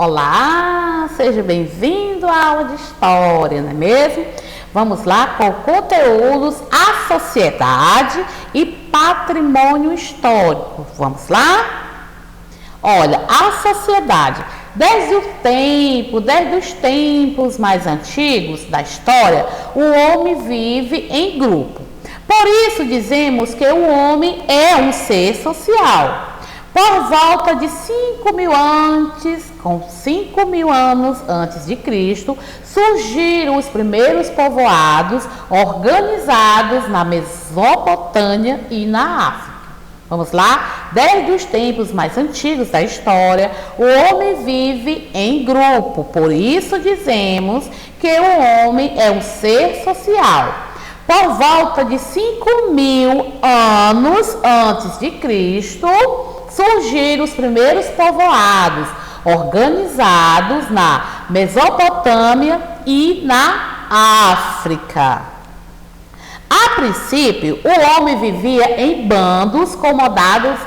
Olá, seja bem-vindo à aula de História, não é mesmo? Vamos lá com conteúdos A Sociedade e Patrimônio Histórico. Vamos lá? Olha, a sociedade, desde os tempos mais antigos da história, o homem vive em grupo. Por isso dizemos que o homem é um ser social. Por volta de 5.000 anos antes de Cristo, surgiram os primeiros povoados organizados na Mesopotâmia e na África. Vamos lá? Desde os tempos mais antigos da história, o homem vive em grupo. Por isso dizemos que o homem é um ser social. Por volta de 5.000 anos antes de Cristo, surgiram os primeiros povoados organizados na Mesopotâmia e na África. A princípio, o homem vivia em bandos comandados,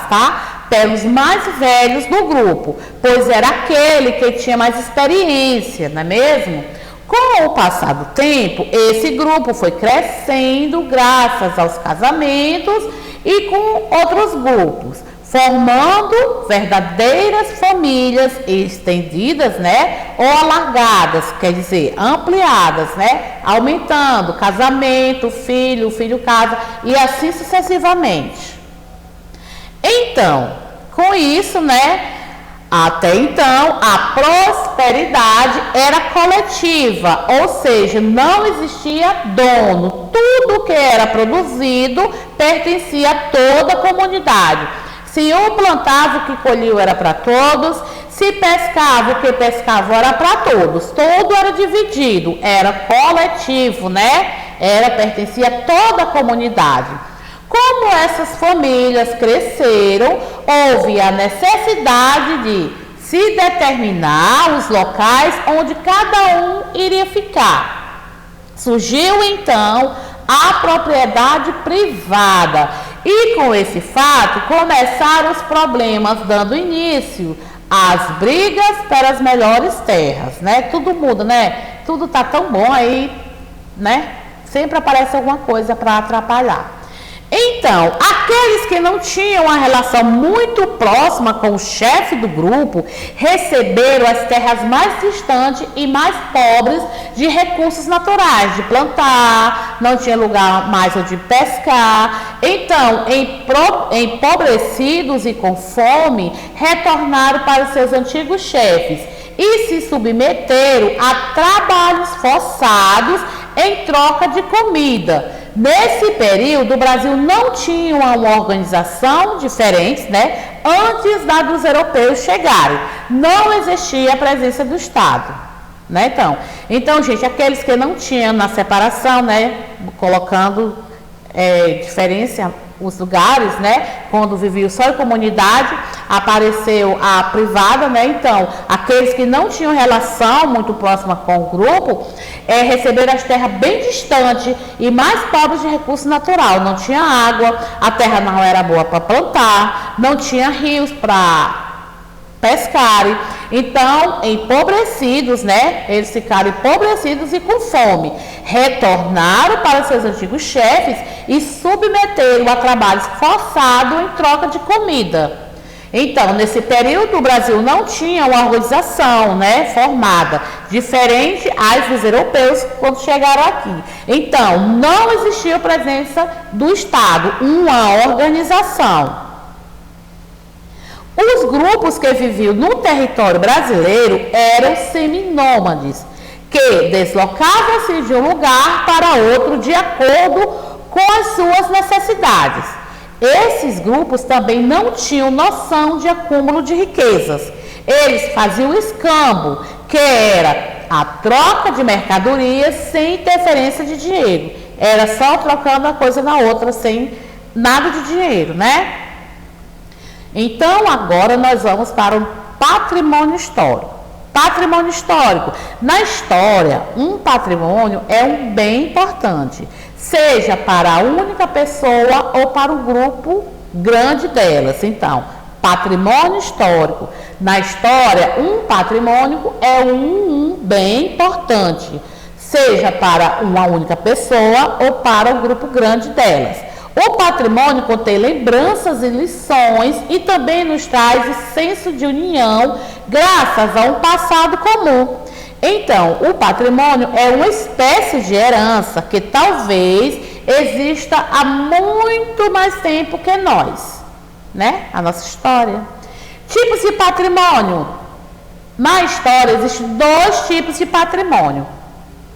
tá? Pelos mais velhos do grupo, pois era aquele que tinha mais experiência, não é mesmo? Com o passar do tempo, esse grupo foi crescendo graças aos casamentos e com outros grupos, formando verdadeiras famílias estendidas, né, ou alargadas, quer dizer, ampliadas, né, aumentando, casamento, filho casa e assim sucessivamente. Então, com isso, né, até então, a prosperidade era coletiva, ou seja, não existia dono. Tudo que era produzido pertencia a toda a comunidade. Se um plantava, o que colheu era para todos. Se pescava, o que pescava era para todos. Tudo era dividido, era coletivo, né? Pertencia a toda a comunidade. Como essas famílias cresceram, houve a necessidade de se determinar os locais onde cada um iria ficar. Surgiu então a propriedade privada e com esse fato começaram os problemas, dando início às brigas pelas melhores terras, né? Tudo muda, né? Tudo tá tão bom aí, né? Sempre aparece alguma coisa para atrapalhar. Então, aqueles que não tinham uma relação muito próxima com o chefe do grupo receberam as terras mais distantes e mais pobres de recursos naturais, de plantar, não tinha lugar mais onde pescar. Então, empobrecidos e com fome, retornaram para os seus antigos chefes e se submeteram a trabalhos forçados em troca de comida. Nesse período, o Brasil não tinha uma organização diferente, né? Antes dos europeus chegarem. Não existia a presença do Estado, né? Então, gente, aqueles que não tinham na separação, né? Colocando diferença os lugares, né? Quando viviam só em comunidade, apareceu a privada, né? Então, aqueles que não tinham relação muito próxima com o grupo, receberam as terras bem distantes e mais pobres de recurso natural. Não tinha água, a terra não era boa para plantar, não tinha rios para pescarem. Então, empobrecidos, né? Eles ficaram empobrecidos e com fome. Retornaram para seus antigos chefes e submeteram a trabalhos forçados em troca de comida. Então, nesse período, o Brasil não tinha uma organização, né, formada, diferente às dos europeus quando chegaram aqui. Então, não existia a presença do Estado, uma organização. Os grupos que viviam no território brasileiro eram seminômades, que deslocavam-se de um lugar para outro de acordo com as suas necessidades. Esses grupos também não tinham noção de acúmulo de riquezas. Eles faziam escambo, que era a troca de mercadorias sem interferência de dinheiro. Era só trocando uma coisa na outra, sem nada de dinheiro, né? Então, agora nós vamos para o patrimônio histórico. Patrimônio histórico. Na história, um patrimônio é um bem importante, seja para a única pessoa ou para o grupo grande delas. Então, patrimônio histórico Na história, um patrimônio é um bem importante, seja para uma única pessoa ou para um grupo grande delas. O patrimônio contém lembranças e lições e também nos traz o senso de união graças a um passado comum. Então, o patrimônio é uma espécie de herança que talvez exista há muito mais tempo que nós, né? A nossa história. Tipos de patrimônio. Na história existem 2 tipos de patrimônio,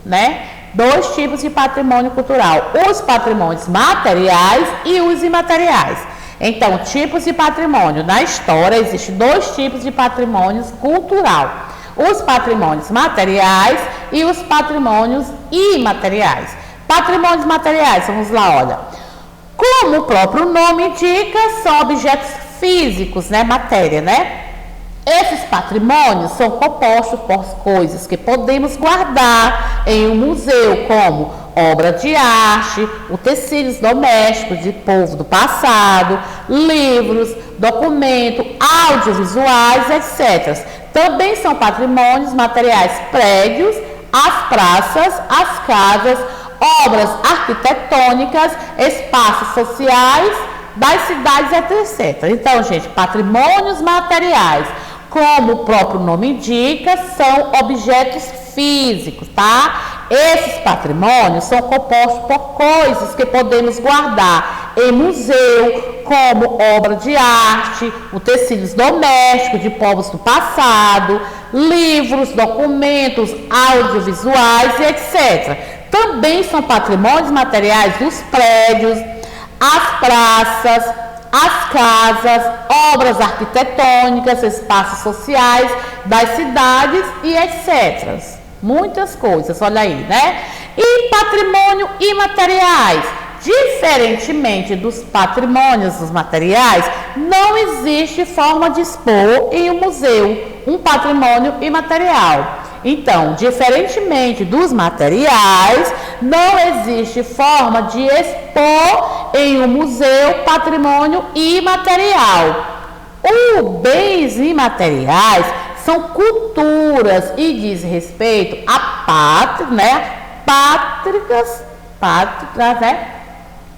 né? 2 tipos de patrimônio cultural: os patrimônios materiais e os imateriais. Então, tipos de patrimônio. Na história existem 2 tipos de patrimônios cultural: os patrimônios materiais e os patrimônios imateriais. Patrimônios materiais, vamos lá, olha. Como o próprio nome indica, são objetos físicos, né? Matéria, né? Esses patrimônios são compostos por coisas que podemos guardar em um museu, como obra de arte, utensílios domésticos de povo do passado, livros, documentos, audiovisuais, etc. Também são patrimônios materiais prédios, as praças, as casas, obras arquitetônicas, espaços sociais das cidades, etc. Então, gente, patrimônios materiais, como o próprio nome indica, são objetos físicos, tá? Esses patrimônios são compostos por coisas que podemos guardar em museu, como obra de arte, utensílios domésticos de povos do passado, livros, documentos, audiovisuais e etc. Também são patrimônios materiais dos prédios, as praças, as casas, obras arquitetônicas, espaços sociais das cidades e etc. Muitas coisas, olha aí, né? E patrimônio imateriais. Diferentemente dos patrimônios dos materiais, não existe forma de expor em um museu um patrimônio imaterial. Então, diferentemente dos materiais, não existe forma de expor em um museu patrimônio imaterial. Os bens imateriais são culturas e diz respeito a pátricas, né?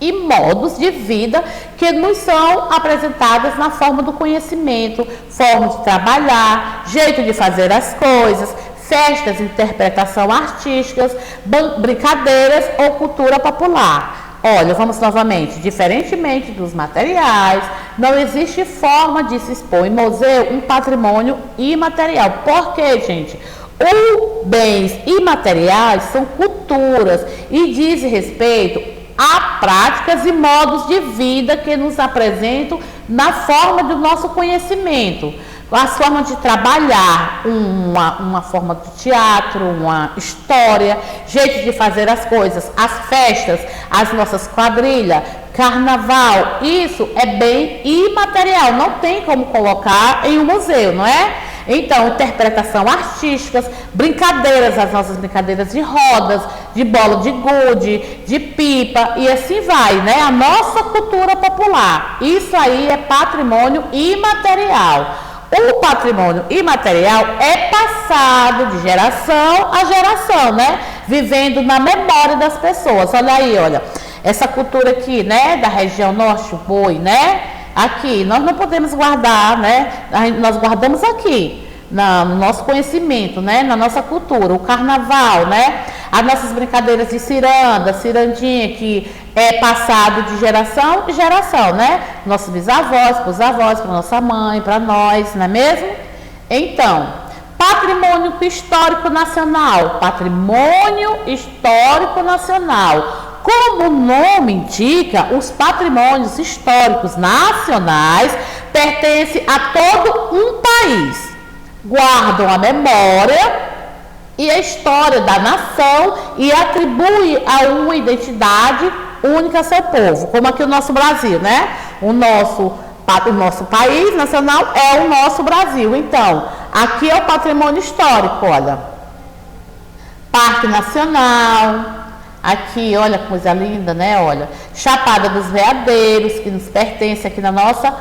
E modos de vida que nos são apresentadas na forma do conhecimento, forma de trabalhar, jeito de fazer as coisas, festas, interpretação artísticas, brincadeiras ou cultura popular. Olha, vamos novamente. Diferentemente dos materiais, não existe forma de se expor em museu um patrimônio imaterial. Por quê, gente? Os bens imateriais são culturas e diz respeito a práticas e modos de vida que nos apresentam na forma do nosso conhecimento. As formas de trabalhar, uma forma de teatro, uma história, jeito de fazer as coisas, as festas, as nossas quadrilhas, carnaval, isso é bem imaterial, não tem como colocar em um museu, não é? Então, interpretação artísticas, brincadeiras, as nossas brincadeiras de rodas, de bola de gude, de pipa e assim vai, né? A nossa cultura popular, isso aí é patrimônio imaterial. O patrimônio imaterial é passado de geração a geração, né? Vivendo na memória das pessoas. Olha aí, olha, essa cultura aqui, né? Da região norte, o boi, né? Aqui, nós não podemos guardar, né? Nós guardamos aqui, no nosso conhecimento, né? Na nossa cultura, o carnaval, né? As nossas brincadeiras de ciranda, cirandinha, que é passado de geração em geração, né? Nossos bisavós, para os avós, para nossa mãe, para nós, não é mesmo? Então, patrimônio histórico nacional. Patrimônio histórico nacional. Como o nome indica, os patrimônios históricos nacionais pertencem a todo um país. Guardam a memória e a história da nação e atribui a uma identidade única a seu povo, como aqui o nosso Brasil, né? O nosso país nacional é o nosso Brasil. Então, aqui é o patrimônio histórico, olha. Parque Nacional, aqui, olha que coisa linda, né? Olha, Chapada dos Veadeiros, que nos pertence aqui na nossa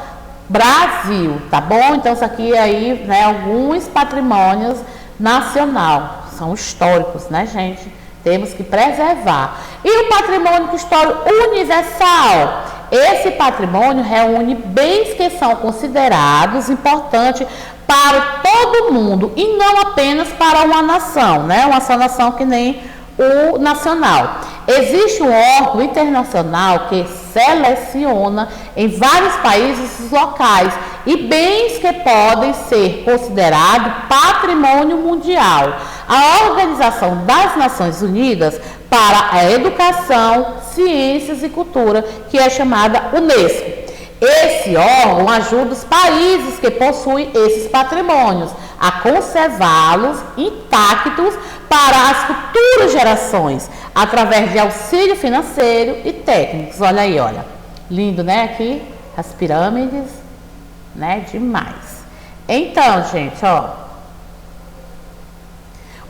Brasil, tá bom? Então, isso aqui aí, né, alguns patrimônios nacional, são históricos, né, gente? Temos que preservar. E o patrimônio histórico universal? Esse patrimônio reúne bens que são considerados importantes para todo mundo e não apenas para uma nação, né? Uma só nação que nem o nacional. Existe um órgão internacional que seleciona em vários países os locais e bens que podem ser considerados patrimônio mundial. A Organização das Nações Unidas para a Educação, Ciências e Cultura, que é chamada Unesco. Esse órgão ajuda os países que possuem esses patrimônios a conservá-los intactos para as futuras gerações, através de auxílio financeiro e técnicos. Olha aí, olha. Lindo, né? Aqui, as pirâmides, né? Demais. Então, gente, ó.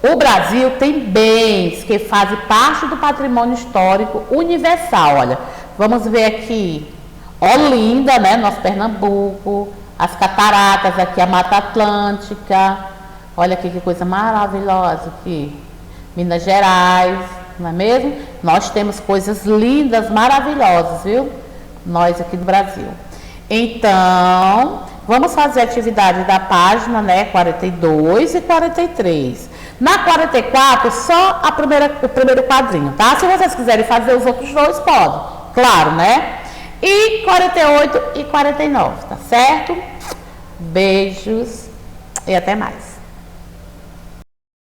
O Brasil tem bens que fazem parte do patrimônio histórico universal. Olha, vamos ver aqui. Olinda, né? Nosso Pernambuco. As cataratas aqui, a Mata Atlântica. Olha aqui que coisa maravilhosa aqui. Minas Gerais, não é mesmo? Nós temos coisas lindas, maravilhosas, viu? Nós aqui do Brasil. Então, vamos fazer a atividade da página, né? 42 e 43. Na 44, só o primeiro quadrinho, tá? Se vocês quiserem fazer os outros dois, podem. Claro, né? E 48 e 49, tá certo? Beijos e até mais.